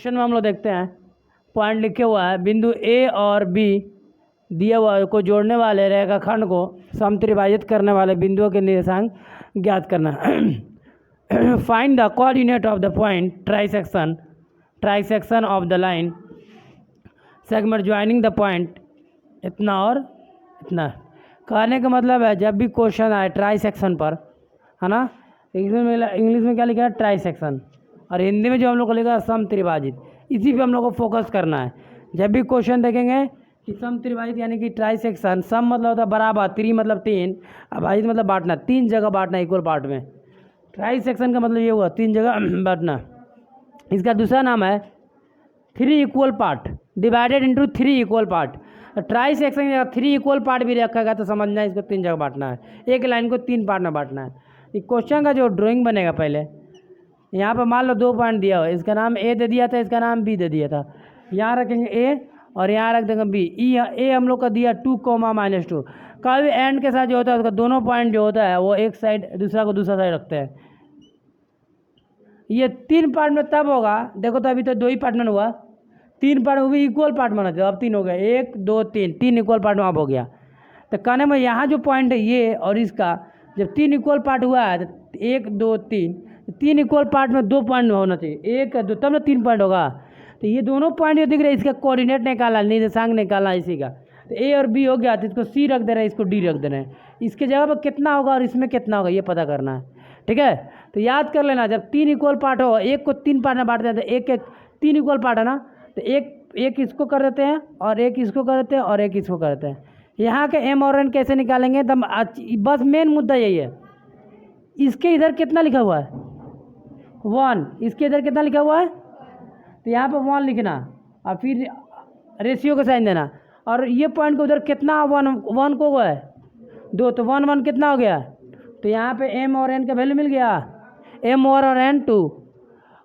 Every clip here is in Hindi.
क्वेश्चन में हम लोग देखते हैं पॉइंट लिखे हुआ है, बिंदु ए और बी दिए हुआ को जोड़ने वाले रेखाखंड को समत्रिभाजित करने वाले बिंदुओं के निर्देशांक ज्ञात करना। Find the coordinate of the point trisection of the line segment joining the point इतना और इतना। कहने का मतलब है जब भी क्वेश्चन आए ट्राइसेक्शन पर, है ना, इंग्लिश में क्या लिखा है ट्राइसेक्शन, और हिंदी में जो हम लोग को लिखा है समत्रिभाजित, इसी पे हम लोग को फोकस करना है। जब भी क्वेश्चन देखेंगे कि समत्रिभाजित यानी कि ट्राइसेक्शन, सम मतलब होता है बराबर, त्रि मतलब तीन, और भाजित मतलब बांटना, तीन जगह बांटना इक्वल पार्ट में। ट्राइसेक्शन का मतलब ये हुआ तीन जगह बांटना। इसका दूसरा नाम है three equal part, divided into three equal part. Trisection की जगह थ्री इक्वल पार्ट भी रखा गया तो समझना है इसको तीन जगह बांटना है, एक लाइन को तीन पार्ट में बांटना है। इस क्वेश्चन का जो ड्राइंग बनेगा, पहले यहाँ पर मान लो दो पॉइंट दिया हुआ है, इसका नाम ए दे दिया था, इसका नाम बी दे दिया था। यहाँ रखेंगे ए और यहाँ रख देंगे बी। ए हम लोग का दिया 2, कभी एंड के साथ जो होता है उसका दोनों पॉइंट जो होता है वो एक साइड दूसरा को दूसरा साइड रखते हैं। ये तीन पार्ट में तब होगा, देखो तो अभी तो दो ही पार्ट में हुआ, तीन पार्ट वो भी इक्वल पार्ट में चाहिए। अब तीन हो गया, एक दो तीन, तीन इक्वल पार्ट में अब हो गया। तो कहने में यहाँ जो पॉइंट है ये और इसका जब तीन इक्वल पार्ट हुआ है तो एक दो तीन, तीन इक्वल पार्ट में दो पॉइंट होना चाहिए, एक दो, तब ना तीन पॉइंट होगा। तो ये दोनों पॉइंट जो दिख रहे हैं इसका कोऑर्डिनेट निकालना, निर्देशांक निकालना इसी का। तो ए और बी हो गया, तो इसको सी रख दे रहे हैं, इसको डी रख दे रहे हैं। इसके जगह पर कितना होगा और इसमें कितना होगा ये पता करना है, ठीक है। तो याद कर लेना, जब तीन इक्वल पार्ट हो, एक को तीन पार्ट में बांट देते हैं, एक एक तीन इक्वल पार्ट है ना, तो एक इसको कर देते हैं और एक इसको कर देते हैं और एक इसको कर देते हैं। यहाँ के एम और एन कैसे निकालेंगे, तब बस मेन मुद्दा यही है। इसके इधर कितना लिखा हुआ है 1, इसके इधर कितना लिखा हुआ है, तो यहाँ पर 1 लिखना और फिर रेशियो का साइन देना। और ये पॉइंट को उधर कितना 1 को है 2, तो 1 1 कितना हो गया, तो यहाँ पे एम और एन का वैल्यू मिल गया, एम और एन 2।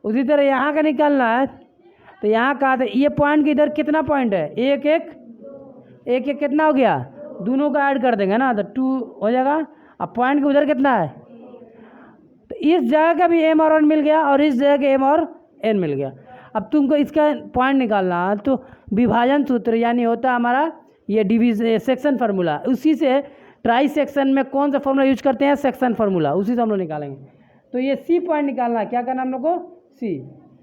उसी तरह यहाँ का निकालना है, तो यहाँ कहा था ये पॉइंट के इधर कितना पॉइंट है, एक एक कितना हो गया, दोनों का ऐड कर देंगे ना तो 2 हो जाएगा। अब पॉइंट के उधर कितना है, तो इस जगह का भी एम और एन मिल गया और इस जगह का एम और एन मिल गया। अब तुमको इसका पॉइंट निकालना है, तो विभाजन सूत्र यानी होता है हमारा ये सेक्शन फार्मूला, उसी से ट्राई सेक्शन में कौन सा फार्मूला यूज करते हैं, सेक्शन फार्मूला, उसी से हम लोग निकालेंगे। तो ये सी पॉइंट निकालना है, क्या करना हम लोग को, सी,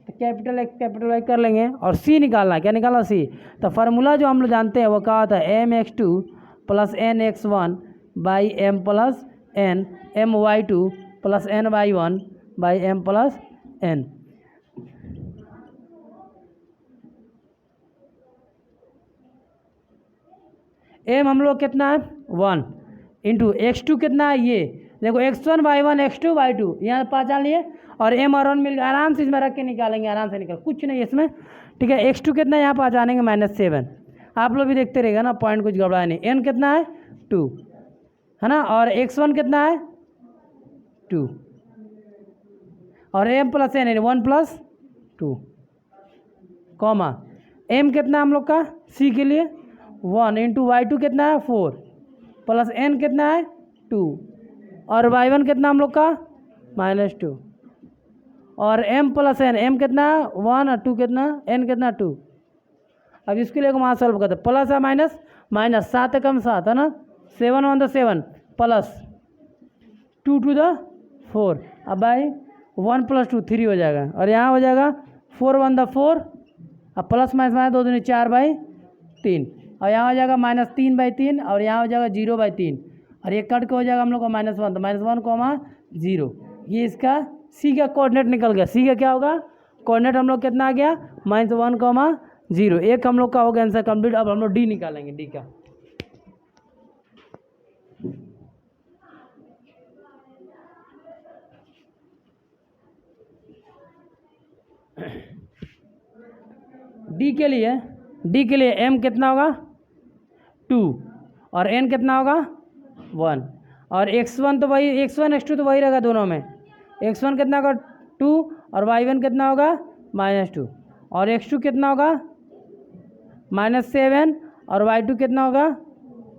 तो कैपिटल एक्स कैपिटल वाई कर लेंगे और सी निकालना है, क्या निकालना, सी। तो फार्मूला जो हम लोग जानते हैं वो क्या होता है, mx2 + nx1 / m + n, my2 + ny1 / m + n। m हम लोग कितना है 1 इंटू x2 कितना है, ये देखो x1 y1 x2 y2 यहाँ पहचान लिए, और m और 1 मिल गया, आराम से इसमें रख के निकालेंगे, आराम से निकल, कुछ नहीं इसमें, ठीक है। x2 कितना यहाँ पहचानेंगे -7, आप लोग भी देखते रहेगा ना, पॉइंट कुछ गड़बड़ा नहीं। n कितना है 2 है ना, और x1 कितना है 2, और m + n 1 + 2 कॉमा m कितना हम लोग का c के लिए 1 इंटू y2 कितना है 4 + n कितना है 2, और y1 कितना हम लोग का -2, और m + n, m कितना 1 और 2 कितना, n कितना 2। अब इसके लिए वहाँ सॉल्व करते हैं, प्लस है माइनस, माइनस 7 कम 7 है ना, 7 1 + 7 प्लस 2 2 = 4, अब भाई 1 + 2 3 हो जाएगा, और यहाँ हो जाएगा 4 1 = 4, अब प्लस माइनस 2 दूनी 4/3, और यहाँ हो जाएगा -3/3, और यहाँ हो जाएगा 0/3, और ये कट के हो जाएगा हम लोग का -1, तो -1, 0। ये इसका सी का कोऑर्डिनेट निकल गया। सी का क्या होगा कोऑर्डिनेट, हम लोग कितना आ गया -1, 0। एक हम लोग का हो गया आंसर कंप्लीट। अब हम लोग डी निकालेंगे, डी का डी के लिए m कितना होगा 2, और n कितना होगा 1, और x1 तो वही, x1 x2 तो वही रहेगा दोनों में। x1 कितना होगा 2, और y1 कितना होगा -2, और x2 कितना होगा -7, और y2 कितना होगा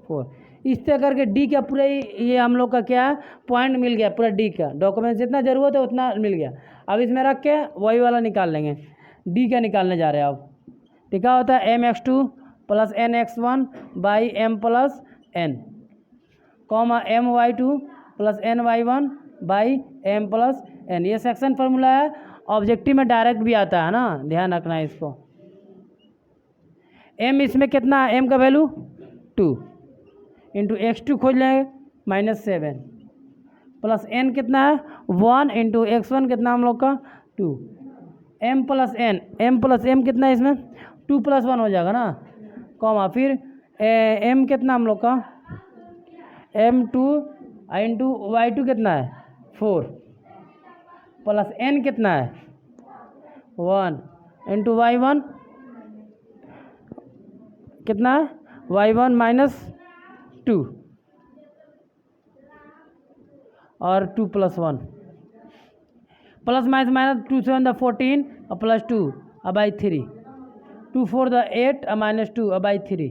4। इस तरह करके डी का पूरा ये हम लोग का क्या पॉइंट मिल गया, पूरा डी का डॉक्यूमेंट जितना ज़रूरत है उतना मिल गया। अब इसमें रख के वही वाला निकाल लेंगे। डी का निकालने जा रहे हैं अब। तो क्या होता है mx2 plus nx1 by m plus n comma my2 plus ny1 by m plus n। ये सेक्शन फार्मूला है, ऑब्जेक्टिव में डायरेक्ट भी आता है ना, ध्यान रखना है इसको। m इसमें कितना है, m का वैल्यू 2 इंटू x2 खोज लेंगे -7 प्लस n कितना है 1 इंटू x1 कितना हम लोग का 2 m प्लस m कितना है इसमें 2 प्लस 1 हो जाएगा ना, कॉमा फिर m कितना हम लोग का m2 इंटू y2 कितना है 4 प्लस n कितना है 1 इंटू y1 कितना है y1 -2 और 2 प्लस 1 प्लस माइनस 2 7 द 14 और प्लस 2 अब बाई 3 2 4 द 8 और -2 अब बाई 3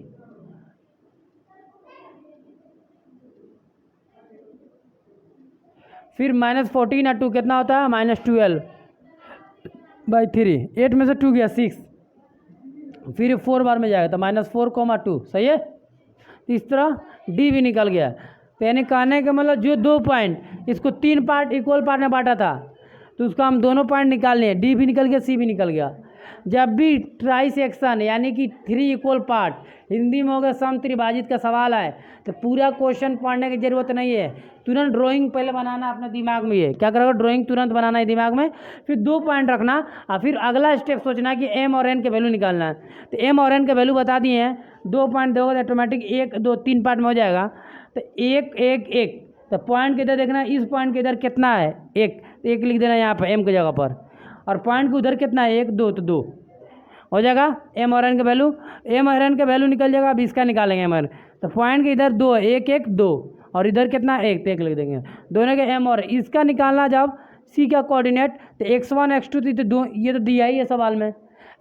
फिर -14 और 2 कितना होता है -12 बाई 3 8 में से 2 गया 6 फिर 4 बार में जाएगा तो -4, 2 सही है। तो इस तरह डी भी निकल गया। तो यानी कहने का मतलब जो 2 पॉइंट इसको 3 पार्ट इक्वल पार्ट में बांटा था तो उसका हम दोनों पॉइंट निकाल लिए, डी भी निकल गया सी भी निकल गया। जब भी ट्राई सेक्शन यानी कि 3 इक्वल पार्ट हिंदी में होगा समत्रिभाजित का सवाल है तो पूरा क्वेश्चन पढ़ने की ज़रूरत नहीं है, तुरंत ड्राइंग पहले बनाना अपने दिमाग में। ये क्या करोगे, ड्राइंग तुरंत बनाना है दिमाग में, फिर 2 पॉइंट रखना और फिर अगला स्टेप सोचना कि एम और एन के वैल्यू निकालना है। तो एम और एन के वैल्यू बता दिए हैं, 2 पॉइंट दोगे तो ऑटोमेटिक 1 2 3 पार्ट में हो जाएगा। तो 1 1 1 तो पॉइंट के इधर देखना, इस पॉइंट के इधर कितना है 1 लिख देना यहाँ पर एम की जगह पर, और पॉइंट के उधर कितना है 1 2 तो 2 हो जाएगा। एम और एन का वैल्यू, एम और एन का वैल्यू निकल जाएगा। अब इसका निकालेंगे एम और, तो पॉइंट के इधर 2 1 1 2 और इधर कितना 1 तो 1 लिख देंगे दोनों के एम और। इसका निकालना जब सी का कोऑर्डिनेट तो x1 x2 तो दो ये तो दिया ही है सवाल में,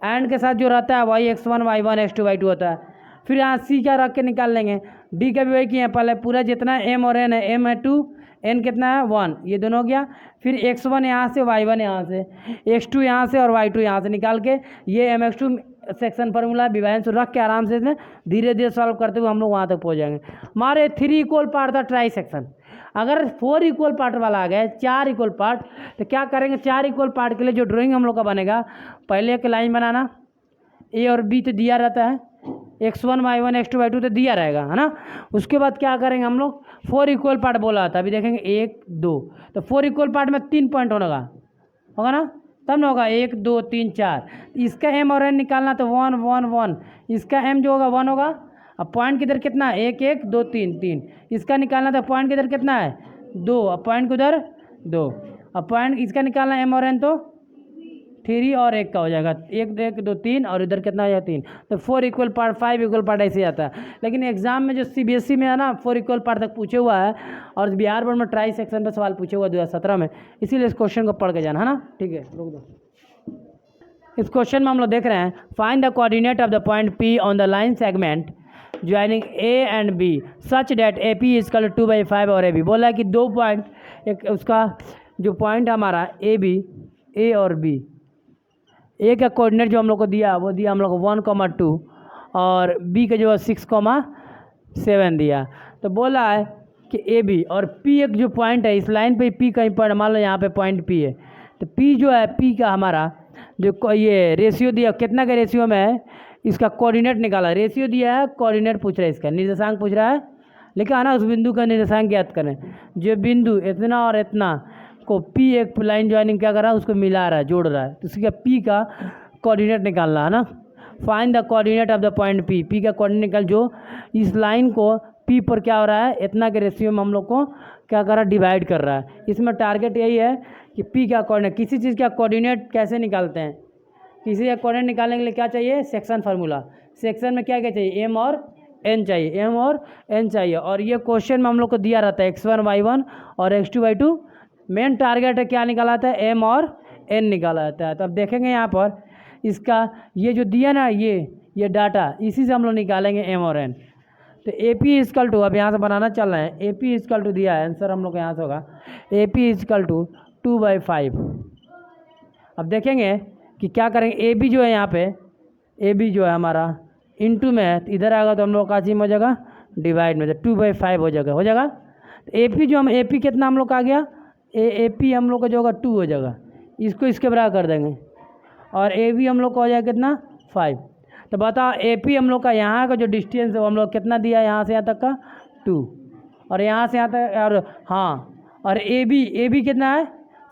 एंड के साथ जो रहता है y x1 y1 x2 y2 होता है। फिर यहाँ सी का रख के निकाल लेंगे, डी का भी वही किए पहले पूरा जितना एम और एन है, एम है 2 एन कितना है 1 ये दोनों हो गया। फिर x1 यहाँ से y1 यहाँ से x2 यहाँ से और y2 यहाँ से निकाल के ये mx2 सेक्शन फार्मूला विभाजन से रख के आराम से धीरे धीरे सॉल्व करते हुए हम लोग वहाँ तक पहुँच जाएंगे। हमारे 3 इक्वल पार्ट था ट्राई सेक्शन, अगर 4 इक्वल पार्ट वाला आ गया 4 इक्वल पार्ट तो क्या करेंगे, 4 इक्वल पार्ट के लिए जो ड्राइंग हम लोग का बनेगा, पहले एक लाइन बनाना, ए और बी तो दिया रहता है, x1 y1 x2 y2 तो दिया रहेगा है ना। उसके बाद क्या करेंगे हम लोग 4 इक्वल पार्ट बोला था, अभी देखेंगे 1 2 तो 4 इक्वल पार्ट में 3 पॉइंट होगा ना, तब ना होगा 1 2 3 4। इसका एम और एन निकालना तो 1 1 1, इसका एम जो होगा 1 होगा। अब पॉइंट किधर कितना है 1 1 2 3 3, इसका निकालना था पॉइंट किधर कितना है 2, अब पॉइंट किधर 2, अब पॉइंट इसका निकालना एम और एन तो 3 और 1 का हो जाएगा, 1 1 2 3 और इधर कितना है 3, तो 4 इक्वल पार्ट 5 इक्वल पार्ट ऐसे आता है। लेकिन एग्जाम में जो CBSE में है ना 4 इक्वल पार्ट तक पूछे हुआ है, और बिहार बोर्ड में ट्राई सेक्शन पर सवाल पूछे हुआ 2017 में, इसीलिए इस क्वेश्चन को पढ़ के जाना है ना। ठीक है, रुक दो। इस क्वेश्चन में हम लोग देख रहे हैं find the coordinate of the point P on the line segment joining A and B such that AP equal 2/5 और AB। बोला है कि 2 पॉइंट, एक उसका जो पॉइंट हमारा A और B, ए का कोऑर्डिनेट जो हम लोग को दिया वो दिया हम लोग को 1,2 और बी का जो है 6,7 दिया। तो बोला है कि ए बी और पी एक जो पॉइंट है, इस लाइन पे पी कहीं पॉइंट, मान लो यहाँ पे पॉइंट पी है, तो पी जो है पी का हमारा जो ये रेशियो दिया कितना के रेशियो में है, इसका कोऑर्डिनेट निकाला, रेशियो दिया है कोऑर्डिनेट पूछ रहा है, इसका निर्देशांक पूछ रहा है, लिखा है ना उस बिंदु का निर्देशांक ज्ञात करें। जो बिंदु इतना और इतना को पी एक लाइन ज्वाइनिंग क्या कर रहा है उसको मिला रहा है, जोड़ रहा है, तो उसका पी का कोऑर्डिनेट निकालना है ना। Find the coordinate of the point P, P का कोऑर्डिनेट निकाल जो इस लाइन को पी पर क्या हो रहा है इतना के रेशियो में हम लोग को क्या कर रहा है डिवाइड कर रहा है। इसमें टारगेट यही है कि पी का कोऑर्डिनेट, किसी चीज़ का कोऑर्डिनेट कैसे निकालते हैं, किसी का कोऑर्डिनेट निकालने के लिए क्या चाहिए सेक्शन फार्मूला, सेक्शन में क्या क्या चाहिए एम और एन चाहिए, एम और एन चाहिए। और ये क्वेश्चन में हम लोग को दिया रहता है x1 y1 और x2 y2, मेन टारगेट है क्या निकाला जाता है एम और एन निकाला जाता है। तो अब देखेंगे यहाँ पर इसका ये जो दिया ना ये डाटा, इसी से हम लोग निकालेंगे एम और एन। तो ए पी इजकल टू, अब यहाँ से बनाना चल रहा है, ए पी इजकल टू दिया है, आंसर हम लोग यहाँ से होगा ए पी इजकल टू 2/5। अब देखेंगे कि क्या करेंगे, ए बी जो है यहाँ पे, ए बी जो है हमारा इंटू में है, तो इधर आएगा तो हम लोग का चीज हो जाएगा डिवाइड में, तो 2/5 हो जाएगा। तो ए पी जो हम ए पी कितना हम लोग का आ गया, ए पी हम लोग का जो होगा 2 हो जाएगा, इसको इसके बराबर कर देंगे, और ए बी हम लोग का हो जाएगा कितना 5। तो बताओ ए पी हम लोग का यहाँ का जो डिस्टेंस है वो हम लोग कितना दिया है, यहाँ से यहाँ तक का 2, और यहाँ से यहाँ तक, और हाँ, और ए बी कितना है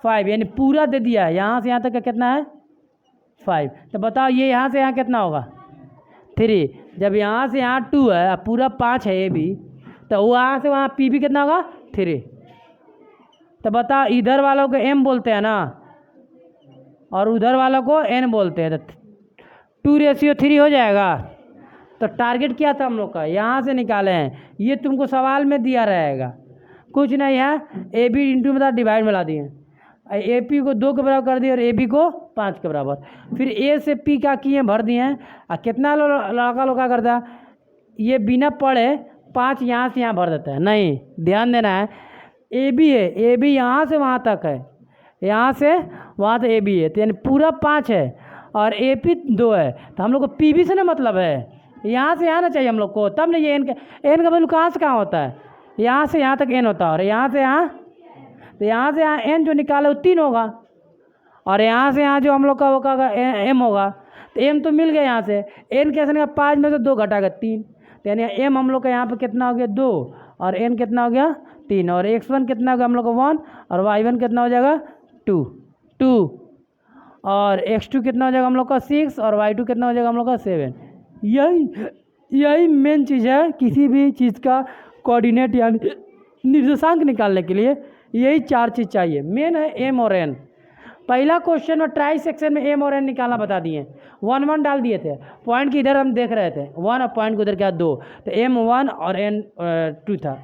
5, यानी पूरा दे दिया है, यहाँ से यहाँ तक का कितना है 5। तो बताओ ये यहाँ से यहाँ कितना होगा 3, जब यहाँ से यहाँ 2 है पूरा 5 है ए बी, तो वहाँ से वहाँ पी भी कितना होगा 3। तो बताओ इधर वालों को एम बोलते हैं ना, और उधर वालों को एन बोलते हैं, तो 2:3 हो जाएगा। तो टारगेट क्या था हम लोग का, यहाँ से निकाले हैं, ये तुमको सवाल में दिया रहेगा, कुछ नहीं है, ए बी इंटू में डिवाइड में ला दिए, ए पी को 2 के बराबर कर दिए और ए बी को 5 के बराबर, फिर ए से पी का किए भर दिए हैं। और कितना लड़का लोग क्या करता है, ये बिना पढ़े 5 यहाँ से यहाँ भर देता है, नहीं, ध्यान देना है, ए बी है, ए बी यहाँ से वहाँ तक है, यहाँ से वहाँ तक ए बी है, तो यानी पूरा 5 है, और ए पी 2 है, तो हम लोग को पी बी से ना मतलब है, यहाँ से यहाँ ना चाहिए हम लोग को, तब नहीं ये एन का वैल्यू कहाँ से कहाँ होता है, यहाँ से यहाँ तक एन होता है, और यहाँ से यहाँ, तो यहाँ से यहाँ एन जो निकाले वो 3 होगा, और यहाँ से यहाँ जो हम लोग का वो का एम होगा, तो एम तो मिल गया यहाँ से, एन कैसे निकाला, 5 में से 2 घटा गया 3, तो यानी एम हम लोग का यहाँ पे कितना हो गया 2, और एन कितना हो गया 3, और x1 कितना हो गया हम लोग का 1, और y1 कितना हो जाएगा 2, और x2 कितना हो जाएगा हम लोग का 6, और y2 कितना हो जाएगा हम लोग का 7। यही मेन चीज़ है किसी भी चीज़ का कोऑर्डिनेट या निर्देशांक निकालने के लिए, यही 4 चीज़ चाहिए, मेन है एम और एन। पहला क्वेश्चन में ट्राई सेक्शन में एम और एन निकालना बता दिए, 1 डाल दिए थे, पॉइंट की इधर हम देख रहे थे 1 और पॉइंट को इधर क्या 2, तो एम 1 और एन 2 था।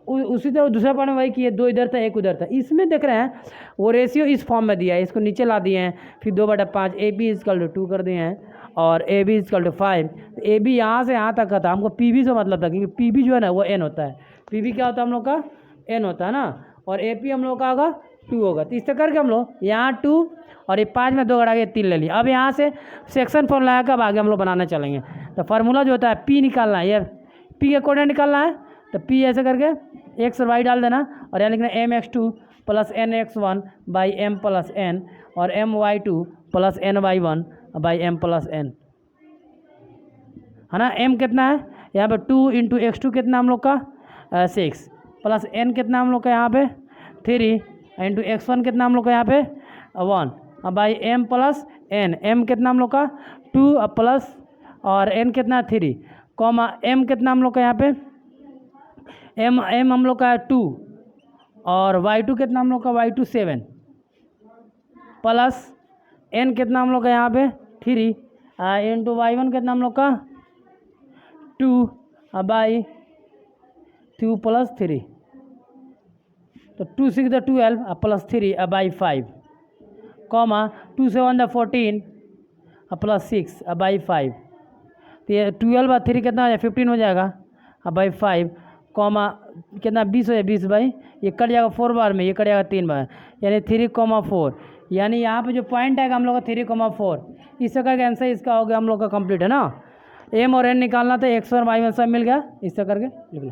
उसी तरह दूसरा पॉइंट वही किए, 2 इधर था 1 उधर था। इसमें देख रहे हैं वो रेशियो इस फॉर्म में दिया है, इसको नीचे ला दिए हैं, फिर 2/5 ए बी इजकल टू 2 कर दिए हैं, और ए बी इजकल टू 5। तो ए बी यहाँ से यहाँ तक का था, हमको पी बी से मतलब था, क्योंकि पी बी जो है ना वो एन होता है, पी बी क्या होता है हम लोग का एन होता है ना, और ए पी हम लोग का होगा 2 होगा। तो इस तरह करके हम लोग यहाँ 2 और ये 5 में 2 घटा के 3 ले लिया। अब यहाँ से सेक्शन फॉर्मूला का अब आगे हम लोग बनाने चलेंगे। तो फार्मूला जो होता है पी निकालना है, ये पी के कोऑर्डिनेट निकालना है, तो पी ऐसे करके एक्स और वाई डाल देना, और यहाँ लिखना mx2 plus nx1 by m plus n, और my2 plus ny1 by m plus n, है ना। m कितना है यहाँ पे 2 इंटू x2 कितना हम लोग का 6, प्लस n कितना हम लोग का यहाँ पे 3, इंटू x1 कितना हम लोग का यहाँ पे 1, by m plus n, m कितना हम लोग का 2 प्लस, और n कितना 3, कॉमा m कितना हम लोग का यहाँ पे m हम लोग का 2, और y2 कितना हम लोग का y2 7, प्लस n कितना हम लोग का यहाँ पे 3, इंटू y1 कितना हम लोग का 2 बाई 2 प्लस 3, तो 2 6 12 plus 3 by 5, comma 2 7 14 plus 6 by 5, तो ये 12 और 3 कितना हो जाएगा 15 हो जाएगा बाई 5, कॉमा कितना 20 हो जाए 20 बाई, ये कट जाएगा 4 बार में, ये कट जाएगा 3 बार, यानी 3,4, यानी यहाँ पे जो पॉइंट आएगा हम लोग का 3,4। इस तरह का आंसर इसका हो गया हम लोग का कंप्लीट, है ना। एम और एन निकालना था, एक्स और वाई में सब मिल गया, इस तरह करके लिख लो।